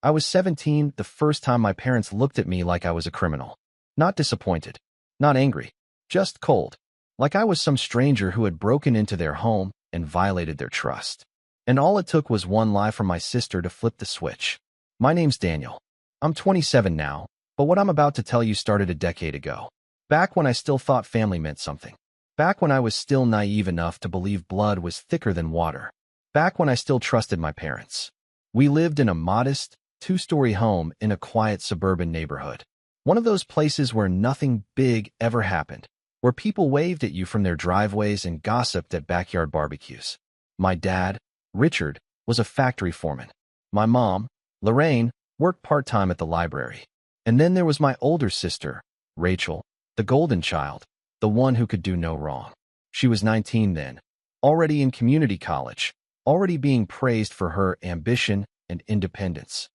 I was 17 the first time my parents looked at me like I was a criminal. Not disappointed. Not angry. Just cold. Like I was some stranger who had broken into their home and violated their trust. And all it took was one lie from my sister to flip the switch. My name's Daniel. I'm 27 now, but what I'm about to tell you started a decade ago. Back when I still thought family meant something. Back when I was still naive enough to believe blood was thicker than water. Back when I still trusted my parents. We lived in a modest, two-story home in a quiet suburban neighborhood. One of those places where nothing big ever happened, where people waved at you from their driveways and gossiped at backyard barbecues. My dad, Richard, was a factory foreman. My mom, Lorraine, worked part-time at the library. And then there was my older sister, Rachel, the golden child, the one who could do no wrong. She was 19 then, already in community college, already being praised for her ambition and independence.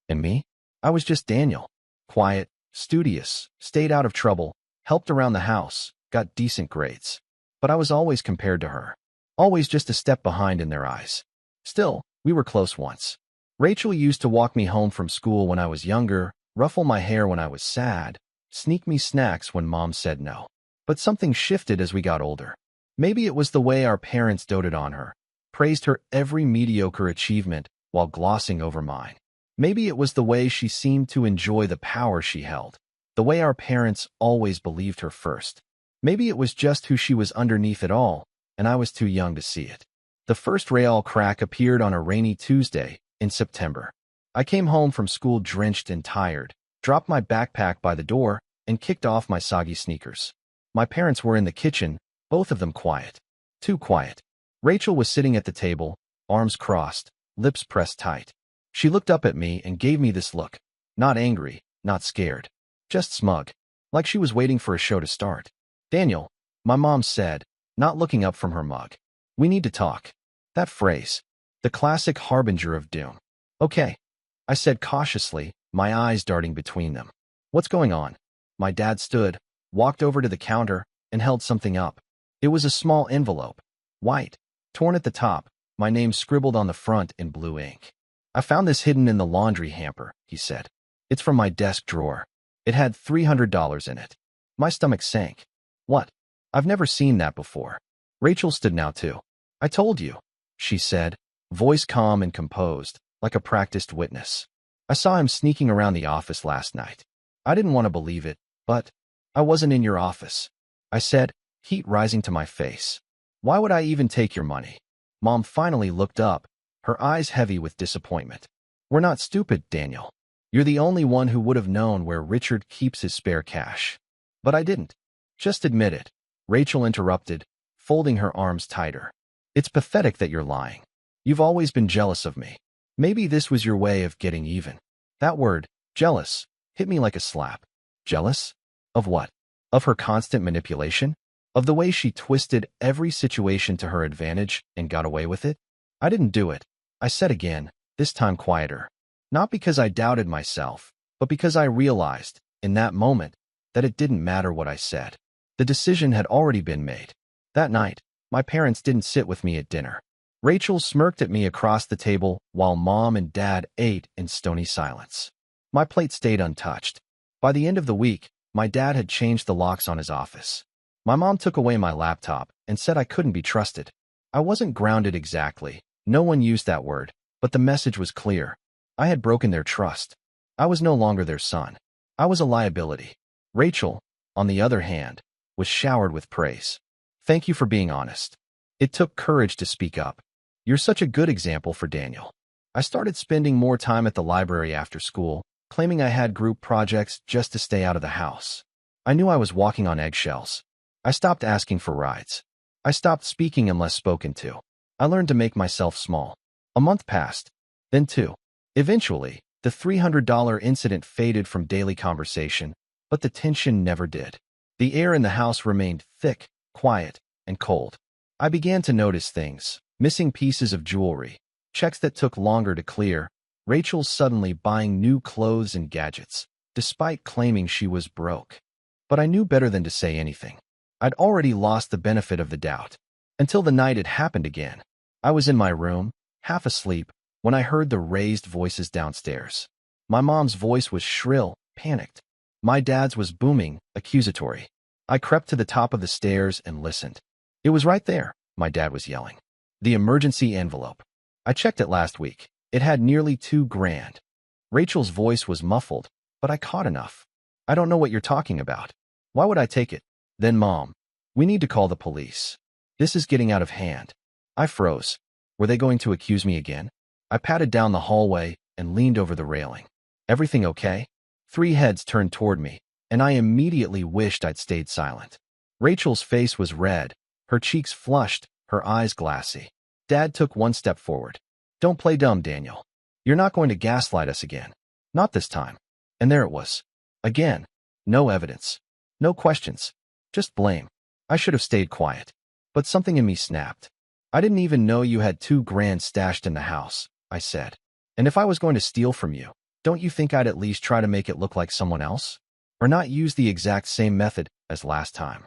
And me? I was just Daniel. Quiet, studious, stayed out of trouble, helped around the house, got decent grades. But I was always compared to her. Always just a step behind in their eyes. Still, we were close once. Rachel used to walk me home from school when I was younger, ruffle my hair when I was sad, sneak me snacks when mom said no. But something shifted as we got older. Maybe it was the way our parents doted on her, praised her every mediocre achievement while glossing over mine. Maybe it was the way she seemed to enjoy the power she held, the way our parents always believed her first. Maybe it was just who she was underneath it all, and I was too young to see it. The first real crack appeared on a rainy Tuesday in September. I came home from school drenched and tired, dropped my backpack by the door, and kicked off my soggy sneakers. My parents were in the kitchen, both of them quiet. Too quiet. Rachel was sitting at the table, arms crossed, lips pressed tight. She looked up at me and gave me this look. Not angry, not scared. Just smug. Like she was waiting for a show to start. "Daniel," my mom said, not looking up from her mug. "We need to talk." That phrase. The classic harbinger of doom. "Okay," I said cautiously, my eyes darting between them. "What's going on?" My dad stood, walked over to the counter, and held something up. It was a small envelope. White. Torn at the top, my name scribbled on the front in blue ink. "I found this hidden in the laundry hamper," he said. "It's from my desk drawer. It had $300 in it." My stomach sank. "What? I've never seen that before." Rachel stood now too. "I told you," she said, voice calm and composed, like a practiced witness. "I saw him sneaking around the office last night. I didn't want to believe it, but I wasn't in your office," I said, heat rising to my face. "Why would I even take your money?" Mom finally looked up, her eyes heavy with disappointment. "We're not stupid, Daniel. You're the only one who would have known where Richard keeps his spare cash." "But I didn't." "Just admit it," Rachel interrupted, folding her arms tighter. "It's pathetic that you're lying. You've always been jealous of me. Maybe this was your way of getting even." That word, jealous, hit me like a slap. Jealous? Of what? Of her constant manipulation? Of the way she twisted every situation to her advantage and got away with it? "I didn't do it," I said again, this time quieter. Not because I doubted myself, but because I realized, in that moment, that it didn't matter what I said. The decision had already been made. That night, my parents didn't sit with me at dinner. Rachel smirked at me across the table while Mom and Dad ate in stony silence. My plate stayed untouched. By the end of the week, my dad had changed the locks on his office. My mom took away my laptop and said I couldn't be trusted. I wasn't grounded exactly. No one used that word, but the message was clear. I had broken their trust. I was no longer their son. I was a liability. Rachel, on the other hand, was showered with praise. "Thank you for being honest." It took courage to speak up. "You're such a good example for Daniel." I started spending more time at the library after school, claiming I had group projects just to stay out of the house. I knew I was walking on eggshells. I stopped asking for rides. I stopped speaking unless spoken to. I learned to make myself small. A month passed, then two. Eventually, the $300 incident faded from daily conversation, but the tension never did. The air in the house remained thick, quiet, and cold. I began to notice things, missing pieces of jewelry, checks that took longer to clear, Rachel suddenly buying new clothes and gadgets, despite claiming she was broke. But I knew better than to say anything. I'd already lost the benefit of the doubt. Until the night it happened again. I was in my room, half asleep, when I heard the raised voices downstairs. My mom's voice was shrill, panicked. My dad's was booming, accusatory. I crept to the top of the stairs and listened. It was right there, my dad was yelling. The emergency envelope. I checked it last week. It had nearly $2,000. Rachel's voice was muffled, but I caught enough. I don't know what you're talking about. Why would I take it? Then Mom, we need to call the police. This is getting out of hand. I froze. Were they going to accuse me again? I patted down the hallway and leaned over the railing. Everything okay? 3 heads turned toward me, and I immediately wished I'd stayed silent. Rachel's face was red, her cheeks flushed, her eyes glassy. Dad took 1 step forward. Don't play dumb, Daniel. You're not going to gaslight us again. Not this time. And there it was. Again. No evidence. No questions. Just blame. I should have stayed quiet. But something in me snapped. I didn't even know you had $2,000 stashed in the house, I said. And if I was going to steal from you, don't you think I'd at least try to make it look like someone else? Or not use the exact same method as last time?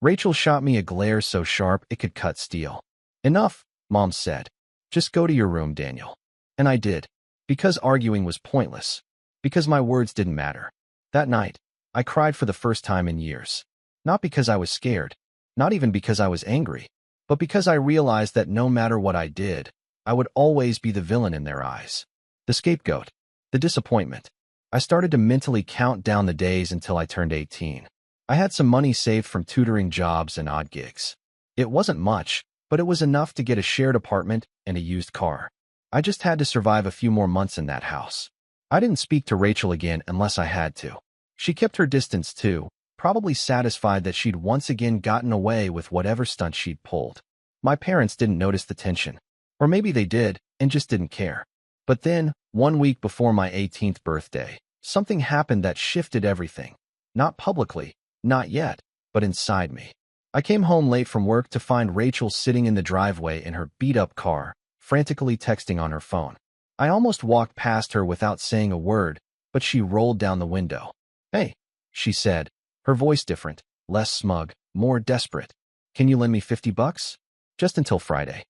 Rachel shot me a glare so sharp it could cut steel. Enough, Mom said. Just go to your room, Daniel. And I did. Because arguing was pointless. Because my words didn't matter. That night, I cried for the first time in years. Not because I was scared. Not even because I was angry. But because I realized that no matter what I did, I would always be the villain in their eyes. The scapegoat. The disappointment. I started to mentally count down the days until I turned 18. I had some money saved from tutoring jobs and odd gigs. It wasn't much, but it was enough to get a shared apartment and a used car. I just had to survive a few more months in that house. I didn't speak to Rachel again unless I had to. She kept her distance too, probably satisfied that she'd once again gotten away with whatever stunt she'd pulled. My parents didn't notice the tension. Or maybe they did, and just didn't care. But then, 1 week before my 18th birthday, something happened that shifted everything. Not publicly, not yet, but inside me. I came home late from work to find Rachel sitting in the driveway in her beat-up car, frantically texting on her phone. I almost walked past her without saying a word, but she rolled down the window. Hey, she said, her voice different, less smug, more desperate. Can you lend me $50? Just until Friday.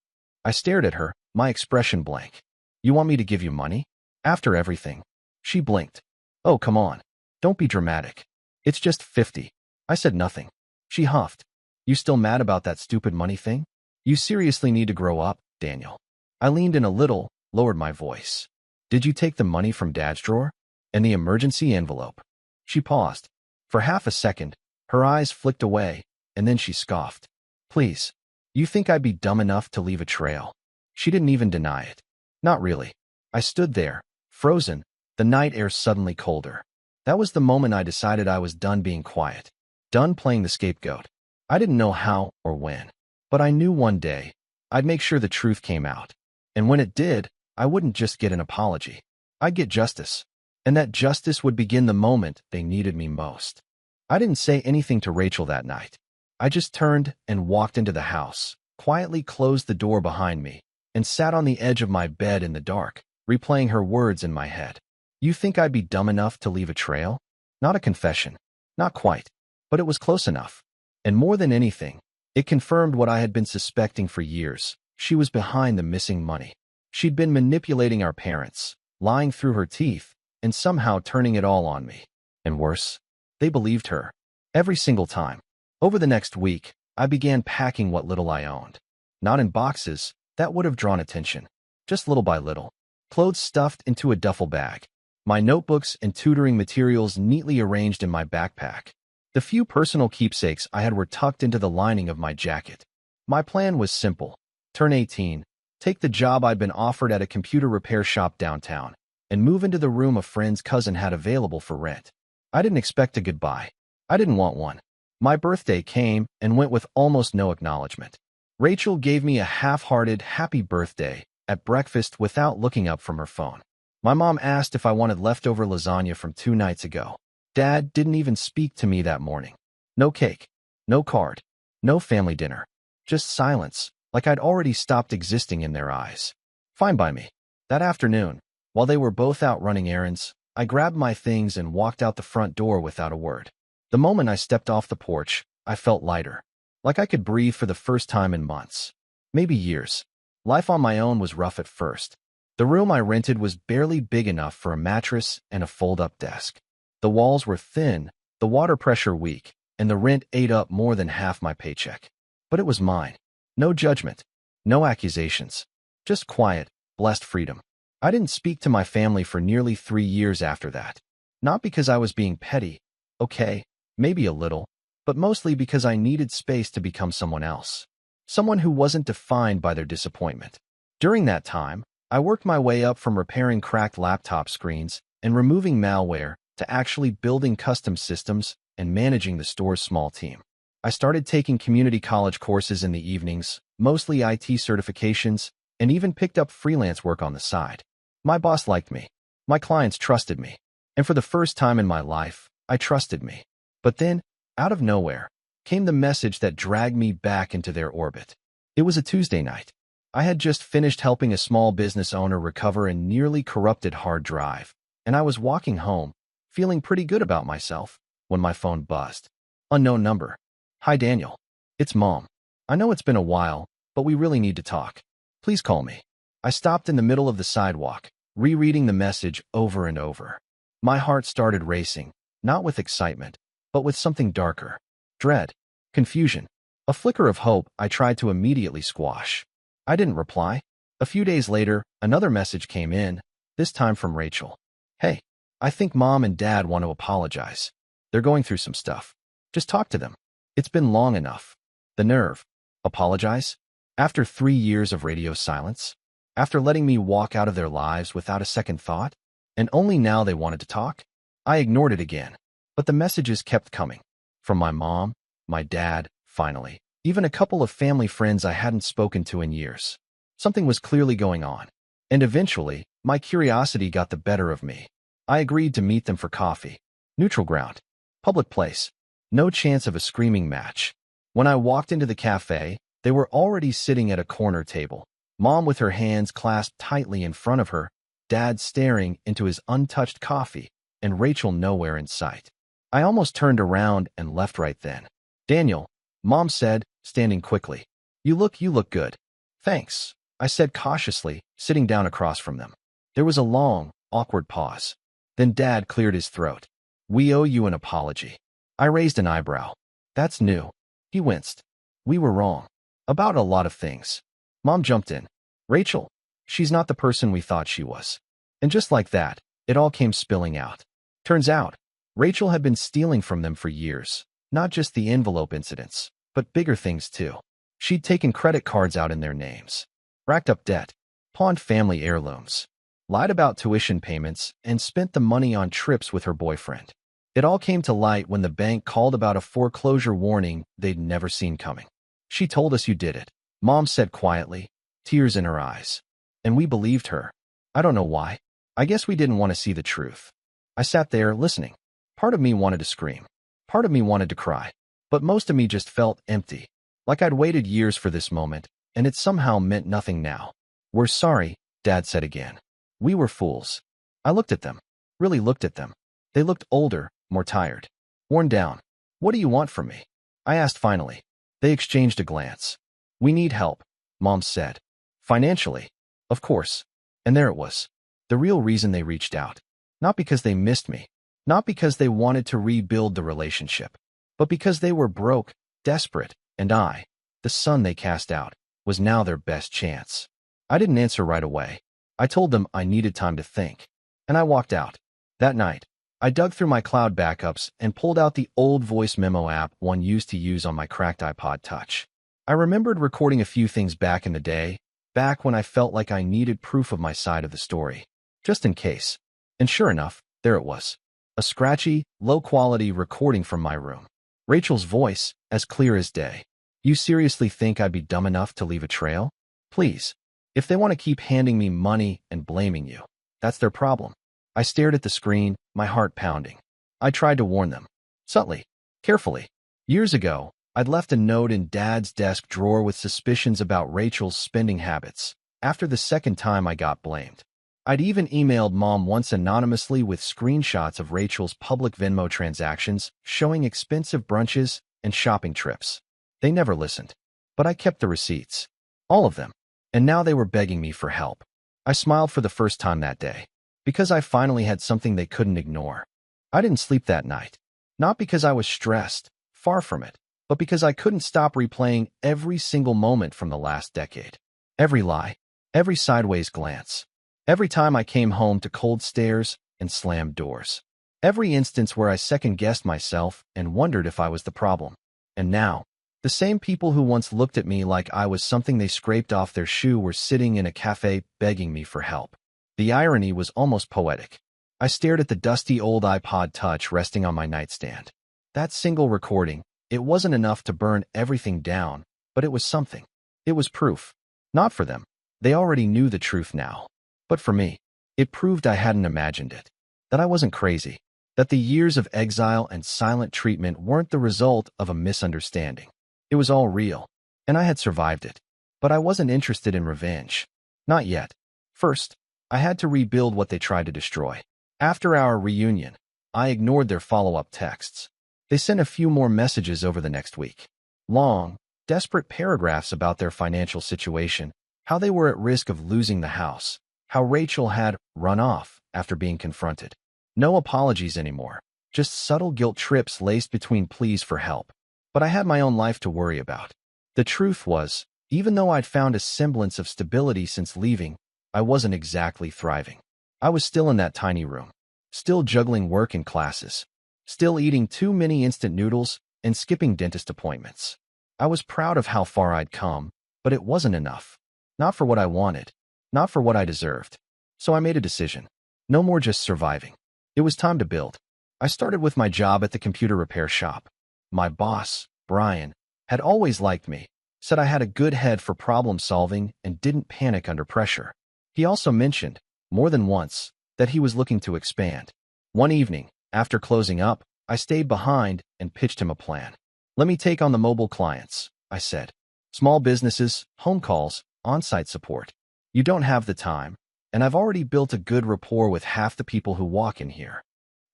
I stared at her, my expression blank. You want me to give you money? After everything. She blinked. Oh, come on. Don't be dramatic. It's just 50. I said nothing. She huffed. You still mad about that stupid money thing? You seriously need to grow up, Daniel. I leaned in a little, lowered my voice. Did you take the money from Dad's drawer? And the emergency envelope? She paused. For half a second, her eyes flicked away, and then she scoffed. Please. You think I'd be dumb enough to leave a trail? She didn't even deny it. Not really. I stood there, frozen, the night air suddenly colder. That was the moment I decided I was done being quiet. Done playing the scapegoat. I didn't know how or when. But I knew one day, I'd make sure the truth came out. And when it did, I wouldn't just get an apology. I'd get justice. And that justice would begin the moment they needed me most. I didn't say anything to Rachel that night. I just turned and walked into the house, quietly closed the door behind me, and sat on the edge of my bed in the dark, replaying her words in my head. You think I'd be dumb enough to leave a trail? Not a confession. Not quite. But it was close enough. And more than anything, it confirmed what I had been suspecting for years. She was behind the missing money. She'd been manipulating our parents, lying through her teeth, and somehow turning it all on me. And worse, they believed her. Every single time. Over the next week, I began packing what little I owned. Not in boxes, that would have drawn attention. Just little by little. Clothes stuffed into a duffel bag. My notebooks and tutoring materials neatly arranged in my backpack. The few personal keepsakes I had were tucked into the lining of my jacket. My plan was simple. Turn 18, take the job I'd been offered at a computer repair shop downtown, and move into the room a friend's cousin had available for rent. I didn't expect a goodbye. I didn't want one. My birthday came and went with almost no acknowledgement. Rachel gave me a half-hearted happy birthday at breakfast without looking up from her phone. My mom asked if I wanted leftover lasagna from 2 nights ago. Dad didn't even speak to me that morning. No cake. No card. No family dinner. Just silence, like I'd already stopped existing in their eyes. Fine by me. That afternoon, while they were both out running errands, I grabbed my things and walked out the front door without a word. The moment I stepped off the porch, I felt lighter. Like I could breathe for the first time in months. Maybe years. Life on my own was rough at first. The room I rented was barely big enough for a mattress and a fold-up desk. The walls were thin, the water pressure weak, and the rent ate up more than half my paycheck. But it was mine. No judgment. No accusations. Just quiet, blessed freedom. I didn't speak to my family for nearly 3 years after that. Not because I was being petty. Okay, maybe a little. But mostly because I needed space to become someone else. Someone who wasn't defined by their disappointment. During that time, I worked my way up from repairing cracked laptop screens and removing malware to actually building custom systems and managing the store's small team. I started taking community college courses in the evenings, mostly IT certifications, and even picked up freelance work on the side. My boss liked me. My clients trusted me. And for the first time in my life, I trusted me. But then, out of nowhere, came the message that dragged me back into their orbit. It was a Tuesday night. I had just finished helping a small business owner recover a nearly corrupted hard drive, and I was walking home, feeling pretty good about myself, when my phone buzzed. Unknown number. Hi, Daniel. It's Mom. I know it's been a while, but we really need to talk. Please call me. I stopped in the middle of the sidewalk, rereading the message over and over. My heart started racing, not with excitement, but with something darker. Dread. Confusion. A flicker of hope I tried to immediately squash. I didn't reply. A few days later, another message came in, this time from Rachel. Hey, I think Mom and Dad want to apologize. They're going through some stuff. Just talk to them. It's been long enough. The nerve. Apologize? After 3 years of radio silence? After letting me walk out of their lives without a second thought? And only now they wanted to talk? I ignored it again. But the messages kept coming. From my mom, my dad, finally. Even a couple of family friends I hadn't spoken to in years. Something was clearly going on. And eventually, my curiosity got the better of me. I agreed to meet them for coffee. Neutral ground. Public place. No chance of a screaming match. When I walked into the cafe, they were already sitting at a corner table. Mom with her hands clasped tightly in front of her, Dad staring into his untouched coffee, and Rachel nowhere in sight. I almost turned around and left right then. Daniel, Mom said, standing quickly. You look good. Thanks, I said cautiously, sitting down across from them. There was a long, awkward pause. Then Dad cleared his throat. We owe you an apology. I raised an eyebrow. That's new. He winced. We were wrong. About a lot of things. Mom jumped in. Rachel, she's not the person we thought she was. And just like that, it all came spilling out. Turns out, Rachel had been stealing from them for years. Not just the envelope incidents, but bigger things too. She'd taken credit cards out in their names, racked up debt, pawned family heirlooms, lied about tuition payments, and spent the money on trips with her boyfriend. It all came to light when the bank called about a foreclosure warning they'd never seen coming. She told us you did it, Mom said quietly, tears in her eyes. And we believed her. I don't know why. I guess we didn't want to see the truth. I sat there listening. Part of me wanted to scream. Part of me wanted to cry. But most of me just felt empty. Like I'd waited years for this moment, and it somehow meant nothing now. We're sorry, Dad said again. We were fools. I looked at them. Really looked at them. They looked older, more tired. Worn down. What do you want from me? I asked finally. They exchanged a glance. We need help, Mom said. Financially. Of course. And there it was. The real reason they reached out. Not because they missed me. Not because they wanted to rebuild the relationship. But because they were broke, desperate, and I, the son they cast out, was now their best chance. I didn't answer right away. I told them I needed time to think. And I walked out. That night, I dug through my cloud backups and pulled out the old voice memo app one used to use on my cracked iPod Touch. I remembered recording a few things back in the day, back when I felt like I needed proof of my side of the story. Just in case. And sure enough, there it was. A scratchy, low-quality recording from my room. Rachel's voice, as clear as day. You seriously think I'd be dumb enough to leave a trail? Please. If they want to keep handing me money and blaming you, that's their problem. I stared at the screen, my heart pounding. I tried to warn them. Subtly. Carefully. Years ago, I'd left a note in Dad's desk drawer with suspicions about Rachel's spending habits, after the second time I got blamed. I'd even emailed Mom once anonymously with screenshots of Rachel's public Venmo transactions showing expensive brunches and shopping trips. They never listened. But I kept the receipts. All of them. And now they were begging me for help. I smiled for the first time that day, because I finally had something they couldn't ignore. I didn't sleep that night, not because I was stressed, far from it, but because I couldn't stop replaying every single moment from the last decade. Every lie, every sideways glance, every time I came home to cold stares and slammed doors. Every instance where I second-guessed myself and wondered if I was the problem. And now, the same people who once looked at me like I was something they scraped off their shoe were sitting in a cafe begging me for help. The irony was almost poetic. I stared at the dusty old iPod Touch resting on my nightstand. That single recording, it wasn't enough to burn everything down, but it was something. It was proof. Not for them. They already knew the truth now. But for me, it proved I hadn't imagined it. That I wasn't crazy. That the years of exile and silent treatment weren't the result of a misunderstanding. It was all real, and I had survived it. But I wasn't interested in revenge. Not yet. First, I had to rebuild what they tried to destroy. After our reunion, I ignored their follow-up texts. They sent a few more messages over the next week. Long, desperate paragraphs about their financial situation, how they were at risk of losing the house, how Rachel had run off after being confronted. No apologies anymore, just subtle guilt trips laced between pleas for help. But I had my own life to worry about. The truth was, even though I'd found a semblance of stability since leaving, I wasn't exactly thriving. I was still in that tiny room, still juggling work and classes, still eating too many instant noodles and skipping dentist appointments. I was proud of how far I'd come, but it wasn't enough. Not for what I wanted, not for what I deserved. So I made a decision. No more just surviving. It was time to build. I started with my job at the computer repair shop. My boss, Brian, had always liked me, said I had a good head for problem solving and didn't panic under pressure. He also mentioned, more than once, that he was looking to expand. One evening, after closing up, I stayed behind and pitched him a plan. Let me take on the mobile clients, I said. Small businesses, home calls, on-site support. You don't have the time, and I've already built a good rapport with half the people who walk in here.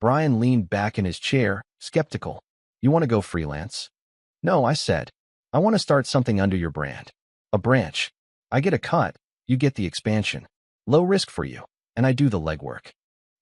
Brian leaned back in his chair, skeptical. You want to go freelance? No, I said. I want to start something under your brand. A branch. I get a cut, you get the expansion. Low risk for you, and I do the legwork.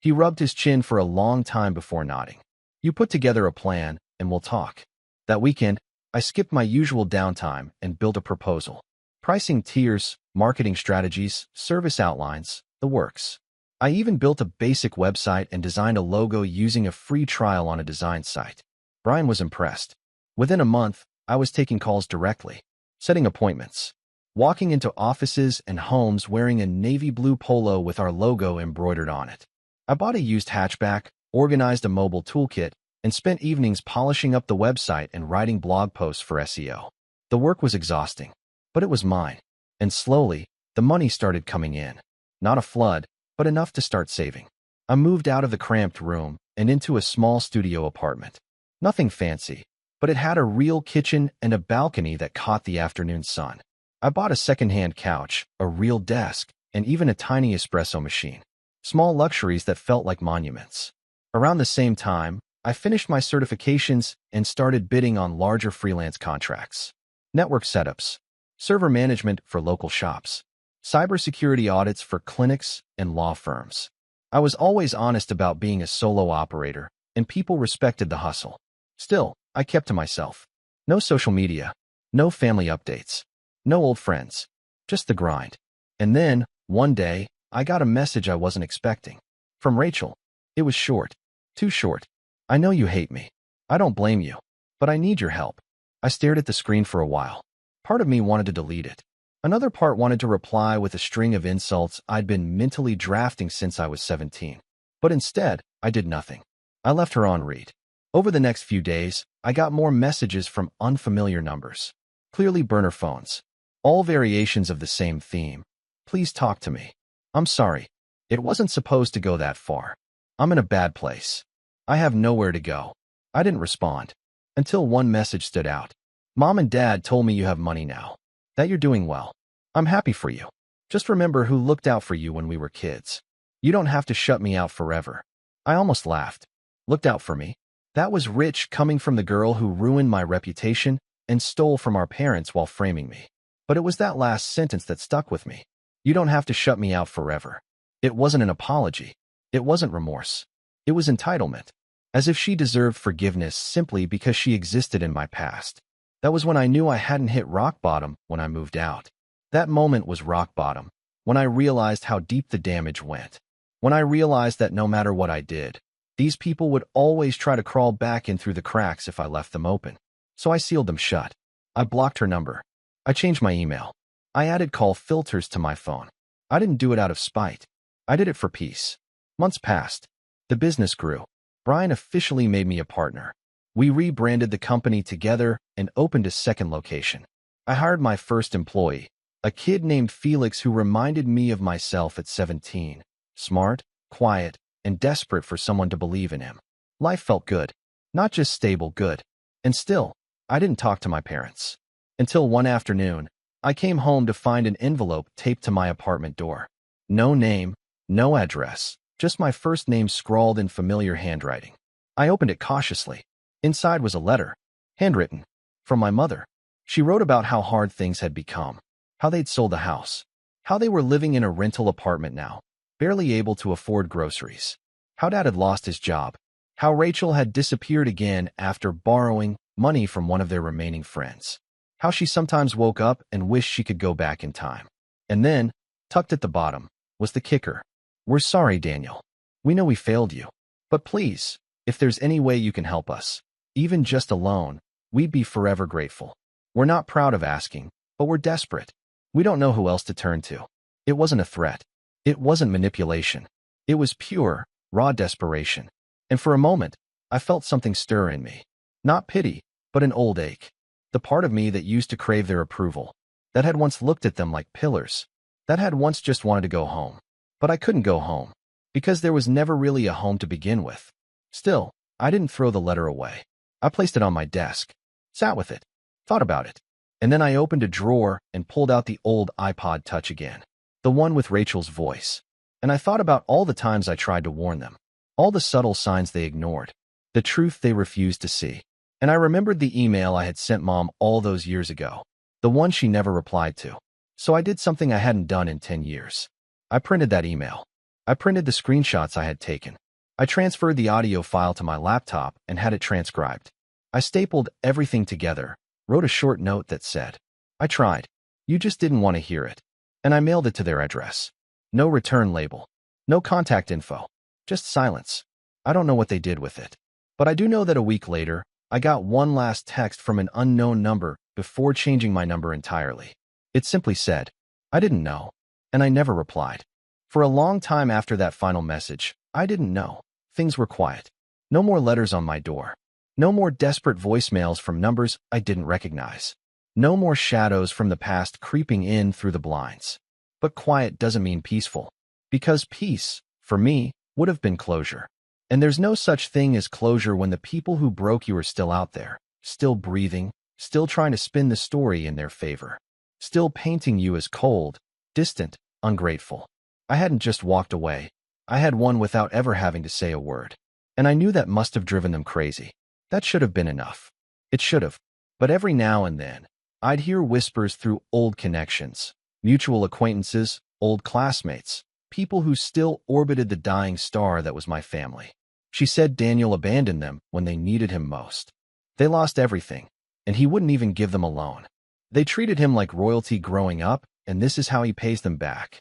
He rubbed his chin for a long time before nodding. You put together a plan, and we'll talk. That weekend, I skipped my usual downtime and built a proposal. Pricing tiers, marketing strategies, service outlines, the works. I even built a basic website and designed a logo using a free trial on a design site. Brian was impressed. Within a month, I was taking calls directly, setting appointments, walking into offices and homes wearing a navy blue polo with our logo embroidered on it. I bought a used hatchback, organized a mobile toolkit, and spent evenings polishing up the website and writing blog posts for SEO. The work was exhausting, but it was mine. And slowly, the money started coming in. Not a flood, but enough to start saving. I moved out of the cramped room and into a small studio apartment. Nothing fancy, but it had a real kitchen and a balcony that caught the afternoon sun. I bought a second-hand couch, a real desk, and even a tiny espresso machine. Small luxuries that felt like monuments. Around the same time, I finished my certifications and started bidding on larger freelance contracts. Network setups, server management for local shops, cybersecurity audits for clinics and law firms. I was always honest about being a solo operator, and people respected the hustle. Still, I kept to myself. No social media, no family updates, no old friends, just the grind. And then, one day, I got a message I wasn't expecting. From Rachel. It was short. Too short. I know you hate me. I don't blame you. But I need your help. I stared at the screen for a while. Part of me wanted to delete it. Another part wanted to reply with a string of insults I'd been mentally drafting since I was 17. But instead, I did nothing. I left her on read. Over the next few days, I got more messages from unfamiliar numbers. Clearly burner phones. All variations of the same theme. Please talk to me. I'm sorry. It wasn't supposed to go that far. I'm in a bad place. I have nowhere to go. I didn't respond. Until one message stood out. Mom and Dad told me you have money now. That you're doing well. I'm happy for you. Just remember who looked out for you when we were kids. You don't have to shut me out forever. I almost laughed. Looked out for me? That was rich coming from the girl who ruined my reputation and stole from our parents while framing me. But it was that last sentence that stuck with me. You don't have to shut me out forever. It wasn't an apology. It wasn't remorse. It was entitlement. As if she deserved forgiveness simply because she existed in my past. That was when I knew I hadn't hit rock bottom when I moved out. That moment was rock bottom, when I realized how deep the damage went. When I realized that no matter what I did, these people would always try to crawl back in through the cracks if I left them open. So I sealed them shut. I blocked her number. I changed my email. I added call filters to my phone. I didn't do it out of spite. I did it for peace. Months passed. The business grew. Brian officially made me a partner. We rebranded the company together and opened a second location. I hired my first employee, a kid named Felix who reminded me of myself at 17. Smart, quiet, and desperate for someone to believe in him. Life felt good. Not just stable good. And still, I didn't talk to my parents. Until one afternoon, I came home to find an envelope taped to my apartment door. No name, no address, just my first name scrawled in familiar handwriting. I opened it cautiously. Inside was a letter, handwritten, from my mother. She wrote about how hard things had become, how they'd sold the house, how they were living in a rental apartment now, barely able to afford groceries, how Dad had lost his job, how Rachel had disappeared again after borrowing money from one of their remaining friends, how she sometimes woke up and wished she could go back in time. And then, tucked at the bottom, was the kicker. We're sorry, Daniel. We know we failed you. But please, if there's any way you can help us, even just a loan, we'd be forever grateful. We're not proud of asking, but we're desperate. We don't know who else to turn to. It wasn't a threat. It wasn't manipulation. It was pure, raw desperation. And for a moment, I felt something stir in me. Not pity, but an old ache. The part of me that used to crave their approval, that had once looked at them like pillars, that had once just wanted to go home. But I couldn't go home, because there was never really a home to begin with. Still, I didn't throw the letter away. I placed it on my desk, sat with it, thought about it, and then I opened a drawer and pulled out the old iPod Touch again, the one with Rachel's voice. And I thought about all the times I tried to warn them, all the subtle signs they ignored, the truth they refused to see. And I remembered the email I had sent Mom all those years ago, the one she never replied to. So I did something I hadn't done in 10 years. I printed that email. I printed the screenshots I had taken. I transferred the audio file to my laptop and had it transcribed. I stapled everything together, wrote a short note that said, I tried. You just didn't want to hear it. And I mailed it to their address. No return label. No contact info. Just silence. I don't know what they did with it. But I do know that a week later, I got one last text from an unknown number before changing my number entirely. It simply said, I didn't know. And I never replied. For a long time after that final message, I didn't know. Things were quiet. No more letters on my door. No more desperate voicemails from numbers I didn't recognize. No more shadows from the past creeping in through the blinds. But quiet doesn't mean peaceful. Because peace, for me, would have been closure. And there's no such thing as closure when the people who broke you are still out there, still breathing, still trying to spin the story in their favor, still painting you as cold, distant, ungrateful. I hadn't just walked away. I had won without ever having to say a word. And I knew that must have driven them crazy. That should have been enough. It should have. But every now and then, I'd hear whispers through old connections, mutual acquaintances, old classmates, people who still orbited the dying star that was my family. She said Daniel abandoned them when they needed him most. They lost everything, and he wouldn't even give them a loan. They treated him like royalty growing up, and this is how he pays them back.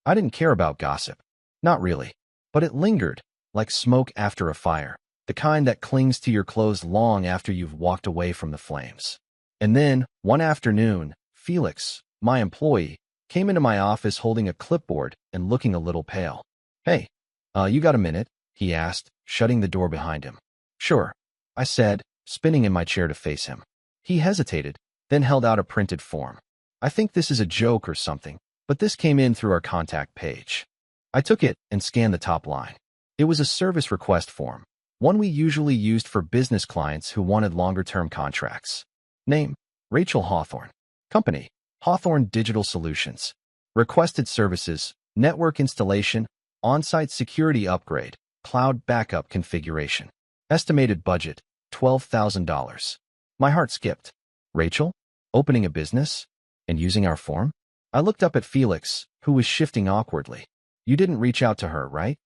I didn't care about gossip. Not really. But it lingered, like smoke after a fire, the kind that clings to your clothes long after you've walked away from the flames. And then, one afternoon, Felix, my employee, came into my office holding a clipboard and looking a little pale. Hey, you got a minute? He asked, shutting the door behind him. Sure, I said, spinning in my chair to face him. He hesitated, then held out a printed form. I think this is a joke or something, but this came in through our contact page. I took it and scanned the top line. It was a service request form, one we usually used for business clients who wanted longer-term contracts. Name, Rachel Hawthorne. Company, Hawthorne Digital Solutions. Requested services, network installation, on-site security upgrade, cloud backup configuration. Estimated budget, $12,000. My heart skipped. Rachel? Opening a business? And using our form? I looked up at Felix, who was shifting awkwardly. You didn't reach out to her, right?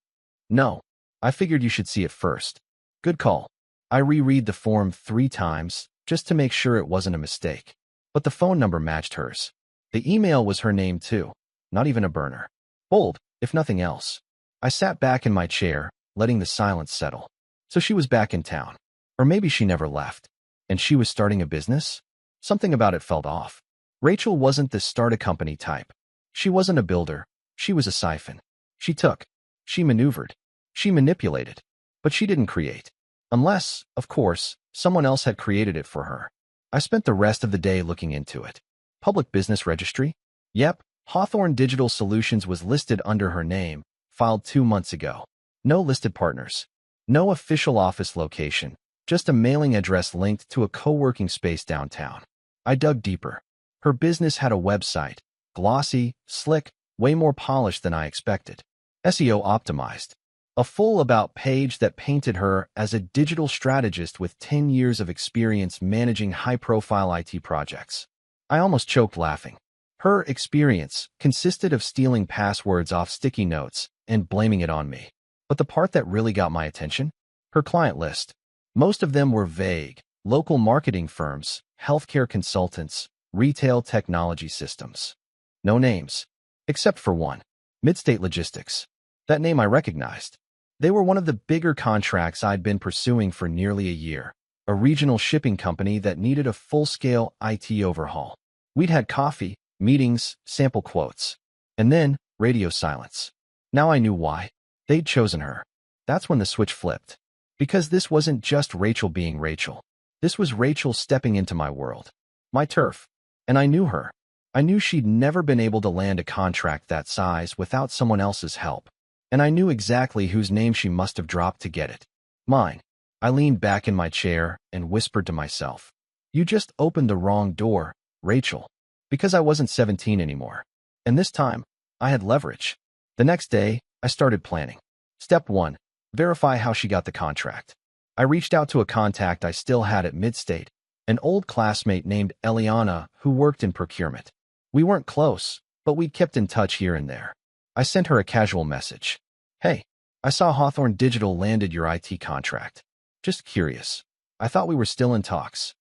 No. I figured you should see it first. Good call. I reread the form 3 times, just to make sure it wasn't a mistake. But the phone number matched hers. The email was her name too, not even a burner. Bold, if nothing else. I sat back in my chair, letting the silence settle. So she was back in town. Or maybe she never left. And she was starting a business? Something about it felt off. Rachel wasn't the start-a-company type. She wasn't a builder. She was a siphon. She took. She maneuvered. She manipulated. But she didn't create. Unless, of course, someone else had created it for her. I spent the rest of the day looking into it. Public Business Registry? Yep, Hawthorne Digital Solutions was listed under her name, filed 2 months ago. No listed partners. No official office location. Just a mailing address linked to a co-working space downtown. I dug deeper. Her business had a website. Glossy, slick, way more polished than I expected. SEO optimized. A full about page that painted her as a digital strategist with 10 years of experience managing high-profile IT projects. I almost choked laughing. Her experience consisted of stealing passwords off sticky notes and blaming it on me. But the part that really got my attention? Her client list. Most of them were vague. Local marketing firms, healthcare consultants, retail technology systems. No names. Except for one. Midstate Logistics. That name I recognized. They were one of the bigger contracts I'd been pursuing for nearly a year. A regional shipping company that needed a full-scale IT overhaul. We'd had coffee, meetings, sample quotes. And then, radio silence. Now I knew why. They'd chosen her. That's when the switch flipped. Because this wasn't just Rachel being Rachel. This was Rachel stepping into my world. My turf. And I knew her. I knew she'd never been able to land a contract that size without someone else's help. And I knew exactly whose name she must have dropped to get it. Mine. I leaned back in my chair and whispered to myself. You just opened the wrong door, Rachel. Because I wasn't 17 anymore. And this time, I had leverage. The next day, I started planning. Step 1. Verify how she got the contract. I reached out to a contact I still had at Midstate, an old classmate named Eliana who worked in procurement. We weren't close, but we kept in touch here and there. I sent her a casual message. Hey, I saw Hawthorne Digital landed your IT contract. Just curious. I thought we were still in talks.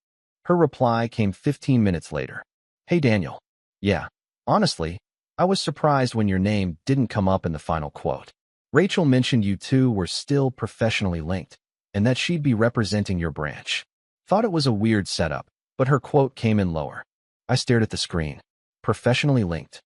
Her reply came 15 minutes later. Hey Daniel. Yeah, honestly, I was surprised when your name didn't come up in the final quote. Rachel mentioned you two were still professionally linked, and that she'd be representing your branch. Thought it was a weird setup, but her quote came in lower. I stared at the screen. Professionally linked.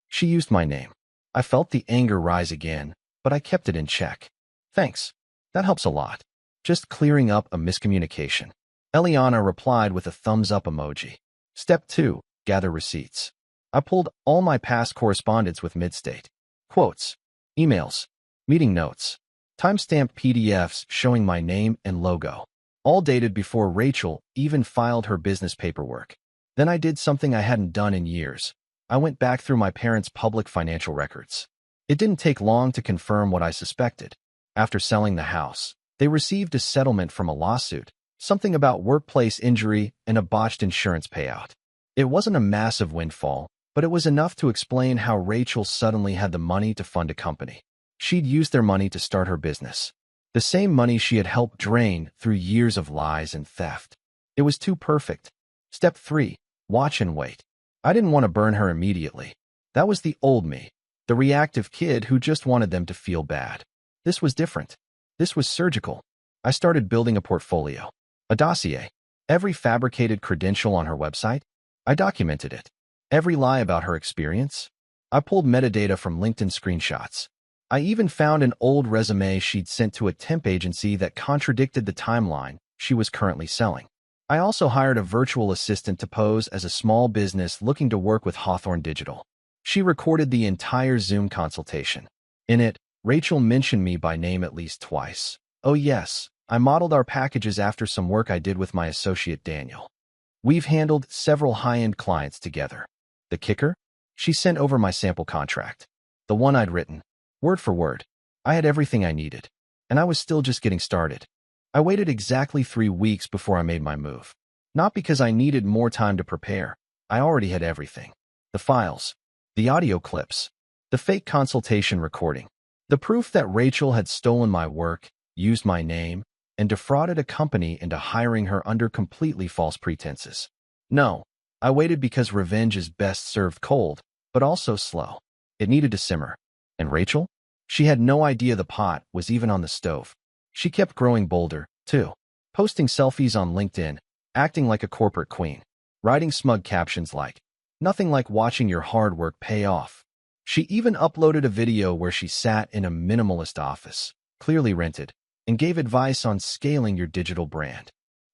She used my name. I felt the anger rise again, but I kept it in check. Thanks. That helps a lot. Just clearing up a miscommunication. Eliana replied with a thumbs-up emoji. Step 2. Gather receipts. I pulled all my past correspondence with Midstate. Quotes. Emails. Meeting notes. Timestamped PDFs showing my name and logo. All dated before Rachel even filed her business paperwork. Then I did something I hadn't done in years. I went back through my parents' public financial records. It didn't take long to confirm what I suspected. After selling the house, they received a settlement from a lawsuit, something about workplace injury and a botched insurance payout. It wasn't a massive windfall, but it was enough to explain how Rachel suddenly had the money to fund a company. She'd used their money to start her business. The same money she had helped drain through years of lies and theft. It was too perfect. Step 3. Watch and wait. I didn't want to burn her immediately. That was the old me. The reactive kid who just wanted them to feel bad. This was different. This was surgical. I started building a portfolio. A dossier. Every fabricated credential on her website. I documented it. Every lie about her experience. I pulled metadata from LinkedIn screenshots. I even found an old resume she'd sent to a temp agency that contradicted the timeline she was currently selling. I also hired a virtual assistant to pose as a small business looking to work with Hawthorne Digital. She recorded the entire Zoom consultation. In it, Rachel mentioned me by name at least twice. Oh yes, I modeled our packages after some work I did with my associate Daniel. We've handled several high-end clients together. The kicker? She sent over my sample contract. The one I'd written. Word for word. I had everything I needed. And I was still just getting started. I waited exactly 3 weeks before I made my move. Not because I needed more time to prepare. I already had everything. The files. The audio clips. The fake consultation recording. The proof that Rachel had stolen my work, used my name, and defrauded a company into hiring her under completely false pretenses. No, I waited because revenge is best served cold, but also slow. It needed to simmer. And Rachel? She had no idea the pot was even on the stove. She kept growing bolder, too. Posting selfies on LinkedIn, acting like a corporate queen. Writing smug captions like, "Nothing like watching your hard work pay off." She even uploaded a video where she sat in a minimalist office, clearly rented, and gave advice on scaling your digital brand.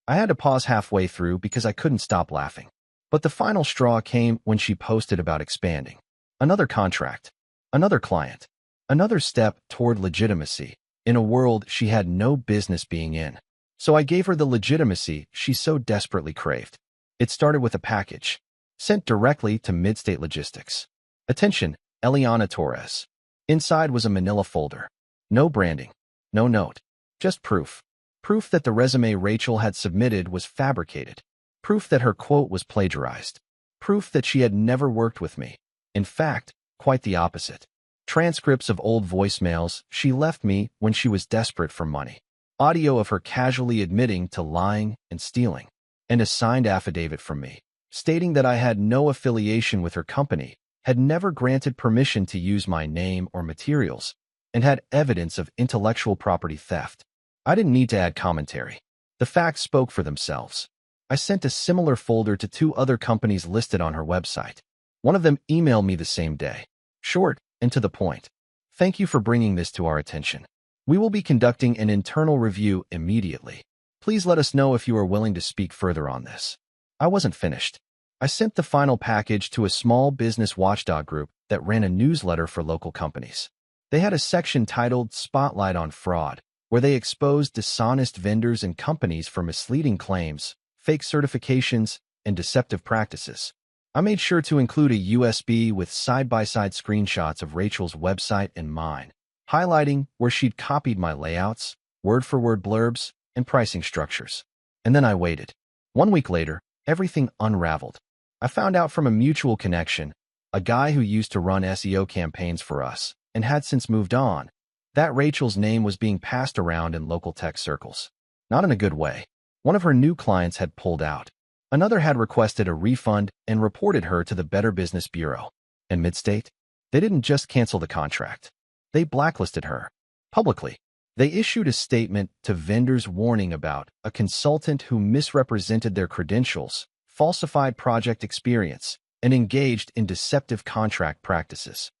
I had to pause halfway through because I couldn't stop laughing. But the final straw came when she posted about expanding. Another contract. Another client. Another step toward legitimacy in a world she had no business being in. So I gave her the legitimacy she so desperately craved. It started with a package, sent directly to Midstate Logistics. Attention, Eliana Torres. Inside was a manila folder. No branding, no note, just proof. Proof that the resume Rachel had submitted was fabricated. Proof that her quote was plagiarized. Proof that she had never worked with me. In fact, quite the opposite. Transcripts of old voicemails she left me when she was desperate for money. Audio of her casually admitting to lying and stealing. And a signed affidavit from me, stating that I had no affiliation with her company, had never granted permission to use my name or materials, and had evidence of intellectual property theft. I didn't need to add commentary. The facts spoke for themselves. I sent a similar folder to 2 other companies listed on her website. One of them emailed me the same day. Short and to the point. "Thank you for bringing this to our attention. We will be conducting an internal review immediately. Please let us know if you are willing to speak further on this." I wasn't finished. I sent the final package to a small business watchdog group that ran a newsletter for local companies. They had a section titled Spotlight on Fraud, where they exposed dishonest vendors and companies for misleading claims, fake certifications, and deceptive practices. I made sure to include a USB with side-by-side screenshots of Rachel's website and mine, highlighting where she'd copied my layouts, word-for-word blurbs, and pricing structures. And then I waited. 1 week later, everything unraveled. I found out from a mutual connection, a guy who used to run SEO campaigns for us and had since moved on, that Rachel's name was being passed around in local tech circles. Not in a good way. One of her new clients had pulled out. Another had requested a refund and reported her to the Better Business Bureau. And Midstate? They didn't just cancel the contract. They blacklisted her. Publicly. They issued a statement to vendors warning about a consultant who misrepresented their credentials, falsified project experience, and engaged in deceptive contract practices.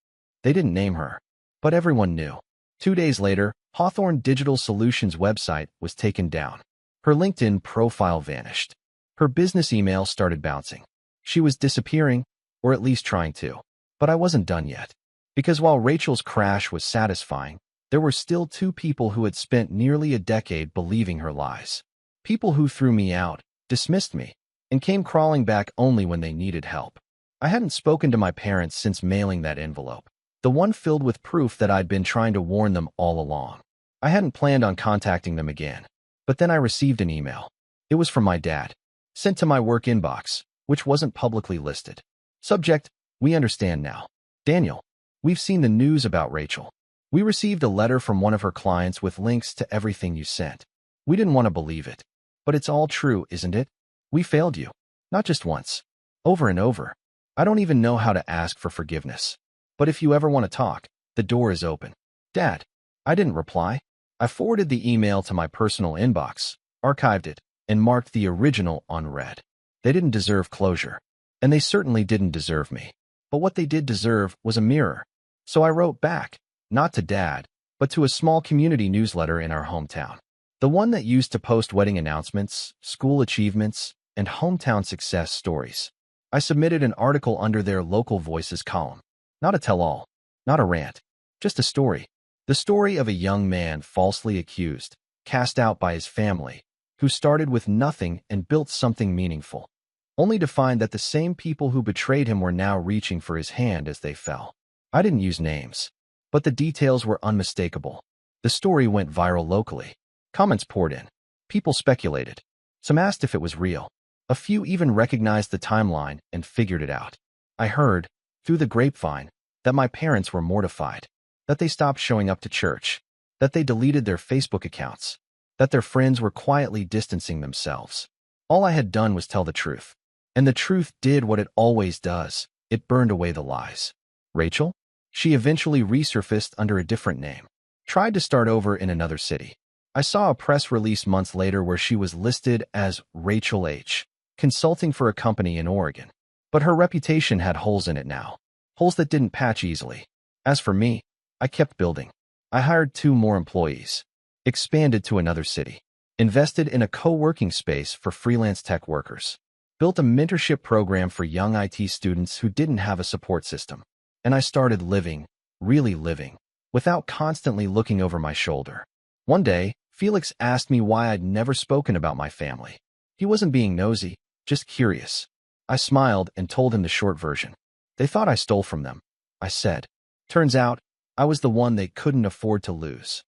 They didn't name her, but everyone knew. 2 days later, Hawthorne Digital Solutions' website was taken down. Her LinkedIn profile vanished. Her business email started bouncing. She was disappearing, or at least trying to. But I wasn't done yet. Because while Rachel's crash was satisfying, there were still 2 people who had spent nearly a decade believing her lies. People who threw me out, dismissed me, and came crawling back only when they needed help. I hadn't spoken to my parents since mailing that envelope, the one filled with proof that I'd been trying to warn them all along. I hadn't planned on contacting them again. But then I received an email. It was from my dad, sent to my work inbox, which wasn't publicly listed. Subject: "We understand now. Daniel, we've seen the news about Rachel. We received a letter from one of her clients with links to everything you sent. We didn't want to believe it. But it's all true, isn't it? We failed you. Not just once. Over and over. I don't even know how to ask for forgiveness. But if you ever want to talk, the door is open." Dad. I didn't reply. I forwarded the email to my personal inbox, archived it, and marked the original unread. They didn't deserve closure. And they certainly didn't deserve me. But what they did deserve was a mirror. So I wrote back. Not to Dad, but to a small community newsletter in our hometown. The one that used to post wedding announcements, school achievements, and hometown success stories. I submitted an article under their Local Voices column. Not a tell-all, not a rant, just a story. The story of a young man falsely accused, cast out by his family, who started with nothing and built something meaningful, only to find that the same people who betrayed him were now reaching for his hand as they fell. I didn't use names. But the details were unmistakable. The story went viral locally. Comments poured in. People speculated. Some asked if it was real. A few even recognized the timeline and figured it out. I heard, through the grapevine, that my parents were mortified, that they stopped showing up to church, that they deleted their Facebook accounts, that their friends were quietly distancing themselves. All I had done was tell the truth. And the truth did what it always does. It burned away the lies. Rachel? She eventually resurfaced under a different name. Tried to start over in another city. I saw a press release months later where she was listed as Rachel H., consulting for a company in Oregon. But her reputation had holes in it now. Holes that didn't patch easily. As for me, I kept building. I hired 2 more employees. Expanded to another city. Invested in a co-working space for freelance tech workers. Built a mentorship program for young IT students who didn't have a support system. And I started living, really living, without constantly looking over my shoulder. One day, Felix asked me why I'd never spoken about my family. He wasn't being nosy, just curious. I smiled and told him the short version. They thought I stole from them, I said. Turns out, I was the one they couldn't afford to lose.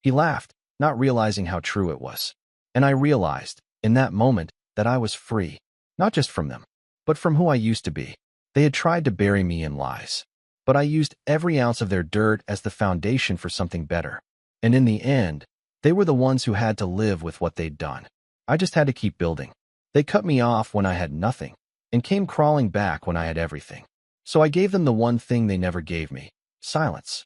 He laughed, not realizing how true it was. And I realized, in that moment, that I was free. Not just from them, but from who I used to be. They had tried to bury me in lies. But I used every ounce of their dirt as the foundation for something better. And in the end, they were the ones who had to live with what they'd done. I just had to keep building. They cut me off when I had nothing, and came crawling back when I had everything. So I gave them the one thing they never gave me: silence.